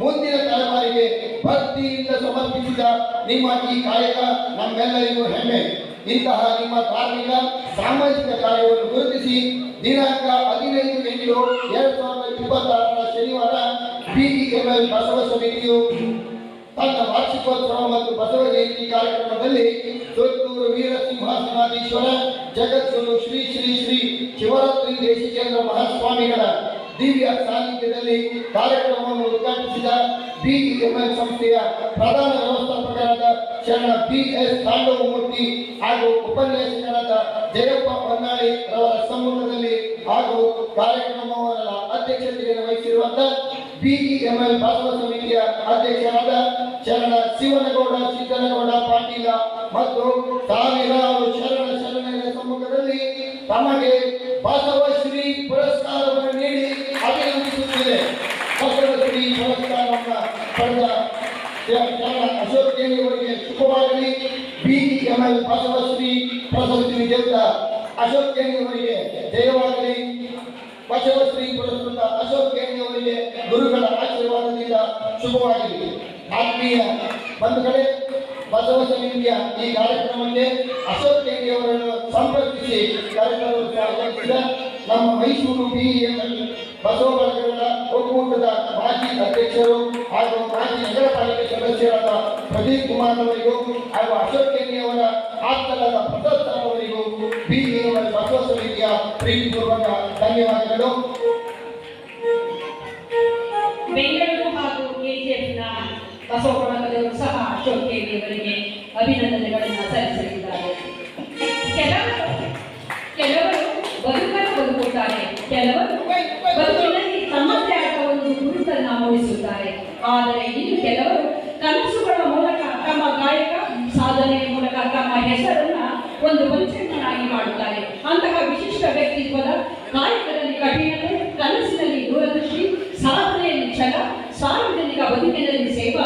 ಮುಂದಿನ ತಲೆಮಾರಿಗೆ ಭಕ್ತಿಯಿಂದ ಸಮರ್ಪಿಸಿದ ನಿಮ್ಮ ಈ ಕಾಯಕ ನಮ್ಮೆಲ್ಲರಿಗೂ ಹೆಮ್ಮೆ. ಇಂತಹ ನಿಮ್ಮ ಧಾರ್ಮಿಕ ಸಾಮಾಜಿಕ ಕಾರ್ಯವನ್ನು ಗುರುತಿಸಿ ದಿನಾಂಕ 15/8/2026 ಶನಿವಾರ ಬಿಇಎಂಎಲ್ ಬಸವ ಸಮಿತಿಯು ತನ್ನ ವಾರ್ಷಿಕೋತ್ಸವ ಮತ್ತು ಬಸವ ಜಯಂತಿ ಕಾರ್ಯಕ್ರಮದಲ್ಲಿ ಸುತ್ತೂರು ವೀರ ಸಿಂಹಾಸನಾಧೀಶ್ವರ ಜಗದ್ಗುರು ಶ್ರೀ ಶ್ರೀ ಶ್ರೀ ಶಿವರಾತ್ರಿ ದೇಶಿಕೇಂದ್ರ ಮಹಾಸ್ವಾಮಿಗಳ ದಿವ್ಯ ಸಾನ್ನಿಧ್ಯದಲ್ಲಿ ಕಾರ್ಯಕ್ರಮವನ್ನು ಉದ್ಘಾಟಿಸಿದ ಬಿಇಎಂಎಲ್ ಸಂಸ್ಥೆಯ ಪ್ರಧಾನ ವ್ಯವಸ್ಥಾಪಕರಾದ ಶರಣ BS ತಾಂಡವಮೂರ್ತಿ ಹಾಗೂ ಉಪನ್ಯಾಸಕರಾದ ಜಯಪ್ಪ ಹೊನ್ನಾಳಿ ಅವರ ಸಮ್ಮುಖದಲ್ಲಿ ಹಾಗೂ ಕಾರ್ಯಕ್ರಮವನ್ನು ಅಧ್ಯಕ್ಷತೆಯನ್ನು ವಹಿಸಿರುವಂತಹ ಬಿಇಎಂಎಲ್ ಬಸವ ಸಮಿತಿಯ ಅಧ್ಯಕ್ಷರಾದ ಶರಣ ಶಿವನಗೌಡ ಸಿದ್ದನಗೌಡ ಪಾಟೀಲ ಮತ್ತು ಸಾವಿರಾರು ಶರಣರ ಸಮ್ಮುಖದಲ್ಲಿ ತಮಗೆ ಬಸವಶ್ರೀ ಪುರಸ್ಕಾರವನ್ನು ನೀಡಿ ಅಭಿನಂದಿಸುತ್ತಿದೆ. ಬಸವಶ್ರೀ ಪುರಸ್ಕಾರವನ್ನು ಪಡೆದ ಅಶೋಕ್ ಕೇಣಿ ಅವರಿಗೆ ಶುಭವಾಗಲಿ. ಬಿಇಎಂಎಲ್ ಬಸವಶ್ರೀ ಪ್ರಶಸ್ತಿ ವಿಜೇತ ಅಶೋಕ್ ಕೇಣಿ ಅವರಿಗೆ ಜಯವಾಗಲಿ. ಬಸವಶ್ರೀ ಪುರಸ್ಕೃತ ಅಶೋಕ್ ಕೇಣಿ ಅವರಿಗೆ ಗುರುಗಳ ಆಶೀರ್ವಾದದಿಂದ ಶುಭವಾಗಲಿ. ಆತ್ಮೀಯ ಬಂಧುಗಳೇ, ಬಸವ ಸಮಿತಿಯ ಈ ಕಾರ್ಯಕ್ರಮಕ್ಕೆ ಅಶೋಕ್ ಕೇಣಿ ಅವರನ್ನು ಸಂಪರ್ಕಿಸಿ ಕಾರ್ಯಕ್ರಮದ ನಮ್ಮ ಮೈಸೂರು ಬಿಇಎಂಎಲ್ ಬಸವ ಬಳಗಗಳ ಒಕ್ಕೂಟದ ಮಾಜಿ ಅಧ್ಯಕ್ಷರು ಹಾಗೂ ಮಾಜಿ ನಗರ ಪಾಲಿಕೆ ಸದಸ್ಯರಾದ ಪ್ರದೀಪ್ ಕುಮಾರ್ ಅವರಿಗೂ ಹಾಗೂ ಅಶೋಕ್ ಕೇಣಿ ಅವರ ಆಪ್ತರಾದ ಪ್ರಸಾದ್ ಅವರಿಗೂ ಬಿಇಎಂಎಲ್ ಬಸವ ಸಮಿತಿಯ ಪ್ರೀತಿಪೂರ್ವಕ ಧನ್ಯವಾದಗಳು. ಬೆಂಗಳೂರು ಹಾಗೂ ಕೆಜಿಎಫ್ನ ಬಸವ ಬಳಗದವರು ಸಹ ಅಶೋಕ್ ಕೇಣಿ ಅವರಿಗೆ ಅಭಿನಂದನೆಗಳನ್ನು ಸಲ್ಲಿಸಲಿದ್ದಾರೆ. ಕೆಲವರು ಬದುಕನ್ನು ಬದುಕುತ್ತಾರೆ, ಕೆಲವರು ಬದುಕಿನಲ್ಲಿ ತಮ್ಮದೇ ಆದ ಒಂದು ಗುರುತನ್ನು ಮೂಡಿಸುತ್ತಾರೆ. ಆದರೆ ಇನ್ನು ಕೆಲವರು ಕನಸುಗಳ ಮೂಲಕ ತಮ್ಮ ಕಾಯಕ ಸಾಧನೆಯ ಮೂಲಕ ತಮ್ಮ ಹೆಸರನ್ನ ಒಂದು ವಂಚನೆಯನ್ನಾಗಿ ಮಾಡುತ್ತಾರೆ. ಅಂತಹ ವಿಶಿಷ್ಟ ವ್ಯಕ್ತಿತ್ವದ ಕಾಯಕದಲ್ಲಿ ಕಠಿಣತೆ, ಕನಸಿನಲ್ಲಿ ದೂರದೃಷ್ಟಿ, ಸಾಧನೆಯಲ್ಲಿ ಛಲ, ಸಾರ್ವಜನಿಕ ಬದುಕಿನಲ್ಲಿ ಸೇವಾ